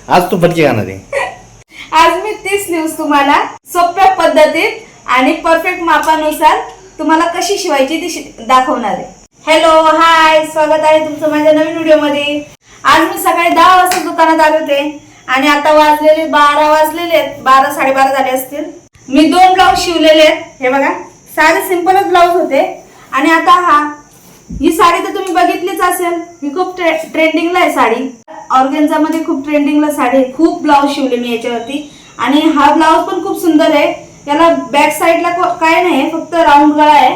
आज तू फटके खाणार आहे. आज मी 30 स्लीव्स तुम्हाला सोप्या पद्धतीत आणि परफेक्ट मापानुसार तुम्हाला कशी शिवायची ती दाखवणार आहे. हॅलो हाय, स्वागत आहे तुमचं माझ्या नवीन व्हिडिओमध्ये. आज मी सकाळी 10 वाजता दुकानात आले होते आणि आता वाजलेले 12 वाजलेले, 12 साडेबारा झाले असतील. मी 2 ब्लाऊज शिवलेले आहेत. हे बघा, साधे सिंपलच ब्लाऊज होते. आणि आता ही साडी तर तुम्ही बघितलीच असेल, ही खूप ट्रेंडिंगला आहे साडी. ऑर्गेन्झा मध्ये खूप ट्रेंडिंगला साडी आहे. खूप ब्लाऊज शिवले मी याच्यावरती आणि हा ब्लाऊज पण खूप सुंदर आहे. याला बॅक साईडला काय नाही, फक्त राऊंड गळा आहे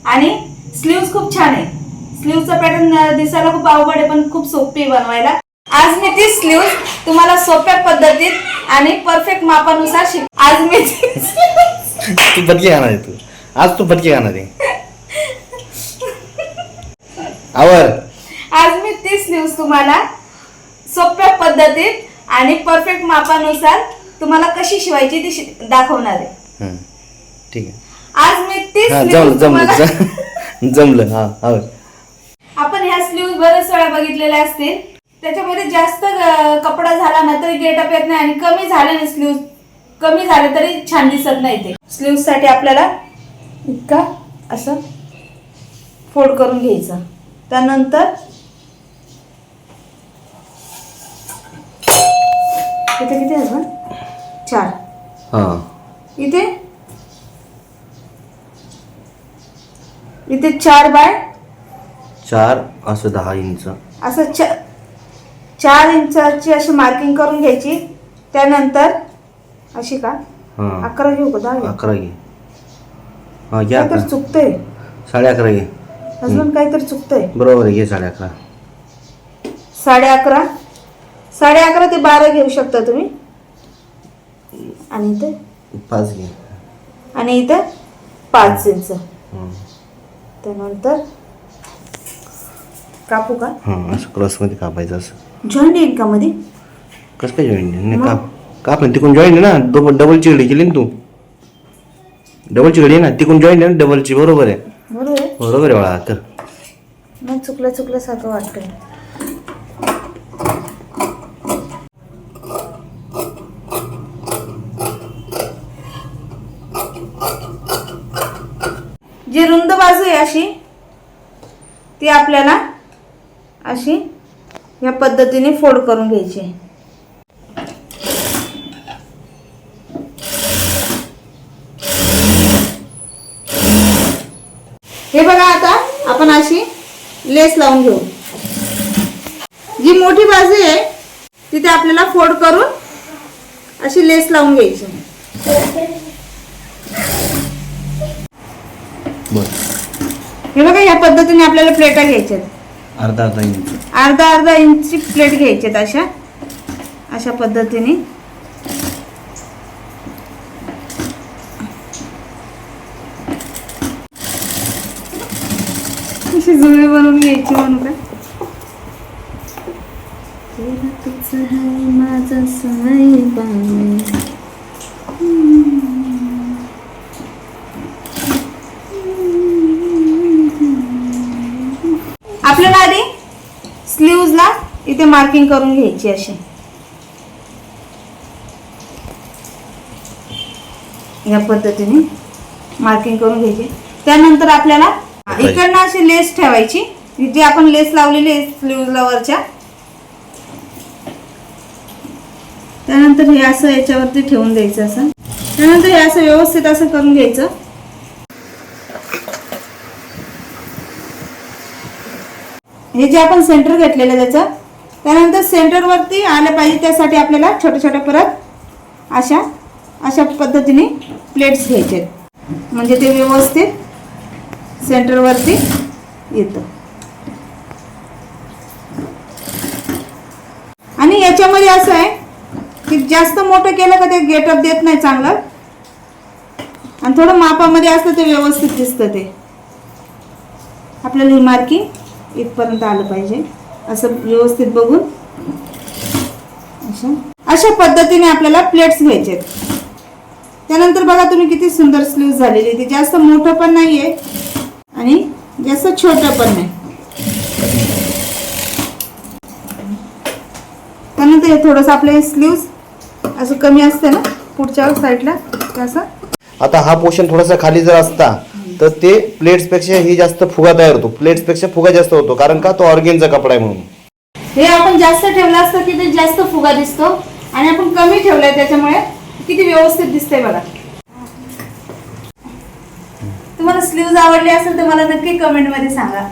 आणि स्लीव्स खूप छान आहे. स्लीव्हचा पॅटर्न दिसायला खूप अवघड आहे पण खूप सोपी बनवायला. आज मी ती स्लीव्स तुम्हाला सोप्या पद्धतीत आणि परफेक्ट मापानुसार आज मी तू फटके खाणार आहे. आज तू फटके खाणार आहे. आवर. आज मी 30 स्लीव्स तुम्हाला सोप्या पद्धतीत आणि परफेक्ट मापानुसार तुम्हाला कशी शिवायची ती दाखवणार आहे. ठीक आहे. आज मी 30 स्लीव्स तुम्हाला जमलं. हा आवर. आपण ह्या स्लीव्स बरेच वेळा बघितलेल्या असतील. त्याच्यामध्ये जास्त कपडा झाला ना तरी गेटअप येत नाही आणि कमी झाले ना स्लीव्स कमी झाले तरी छान दिसत नाही. ते स्लीव्स साठी आपल्याला इतका असं फोल्ड करून घ्यायचं. त्यानंतर इथे किती आहे बघ, 4. हा, इथे 4 बाय 4 असं 10 इंच असं 4 इंचाची अशी मार्किंग करून घ्यायची. त्यानंतर अशी का 11 घेऊ का 10 घेऊ? 11 घे. हा घ्या. काहीतरी चुकतंय, 11.5 घे. अजून काहीतरी चुकतंय. बरोबर आहे, घे 11.5. 11.5 ते 12 घेऊ शकता तुम्ही. आणि इथे 5 घे. आणि इथे 5 इंच. त्यानंतर कापू का? असं क्रॉस मध्ये कापायचं. असं जॉईंट येईल का मध्ये? कसं काय जॉईंट? काप ना तिकडून जॉईंट आहे ना. डबल चिगडी केली ना तू. डबल चिगडी आहे ना, तिकडून जॉईंट आहे ना डबलची. बरोबर आहे. बरोबर आहे बाळा. तर मग चुकल्यासारखं वाटतंय. जी रुंद बाजू आहे अशी, ती आपल्याला अशी या पद्धतीने फोल्ड करून घ्यायची. हे बघा, आता आपण अशी लेस लावून घेऊ. जी मोठी बाजू आहे तिथे आपल्याला फोल्ड करून अशी लेस लावून घ्यायची. हे बघा, या पद्धतीने आपल्याला प्लेटा घ्यायच्या. अर्धा इंची प्लेट घ्यायच्यात अशा पद्धतीने. अशी जुळी बनवून घ्यायची. म्हणून का माझा आपल्याला आधी स्लीव्हजला इथे मार्किंग करून घ्यायची. अशी या पद्धतीने मार्किंग करून घ्यायची. त्यानंतर आपल्याला इकडनं अशी लेस ठेवायची, जी आपण लेस लावलेली आहे स्लीव्हजला वरच्या. त्यानंतर हे असं याच्यावरती ठेवून द्यायचं. असं त्यानंतर हे असं व्यवस्थित असं करून घ्यायचं. हे जे आपण सेंटर घेतलेलं त्याचं, त्यानंतर सेंटर वरती आलं पाहिजे त्यासाठी आपल्याला छोट्या छोट्या परत अशा पद्धतीने प्लेट्स घ्यायचे, म्हणजे ते व्यवस्थित सेंटर वरती येतं. आणि याच्यामध्ये असं आहे की जास्त मोठं केलं का ते गेटअप देत नाही चांगलं, आणि थोडं मापामध्ये असतं ते व्यवस्थित दिसतं. ते आपल्याला ही मार्किंग इथपर्यंत आलं पाहिजे असं व्यवस्थित बघून अशा पद्धतीने आपल्याला प्लेट्स घ्यायचे. त्यानंतर बघा तुम्ही किती सुंदर स्लीव्ह झालेली. ती जास्त मोठं पण नाहीये आणि जास्त छोटं पण नाही. त्याच्यानंतर हे थोडंसं आपले स्लीव्ज असं कमी असते ना पुढच्या साईडला असं. आता हा पोर्शन थोडासा खाली जर असता तर ते प्लेट्सपेक्षा ही जास्त फुगा तयार होतो. प्लेट्सपेक्षा फुगा जास्त होतो, कारण का तो ऑर्गेनचा कपडा आहे म्हणून. हे आपण जास्त ठेवलं असतं की ते जास्त फुगा दिसतो आणि आपण कमी ठेवलंय त्याच्यामुळे किती व्यवस्थित दिसतंय बघा. तुम्हाला स्लीव्ज आवडले असेल तर मला नक्की कमेंट मध्ये सांगा.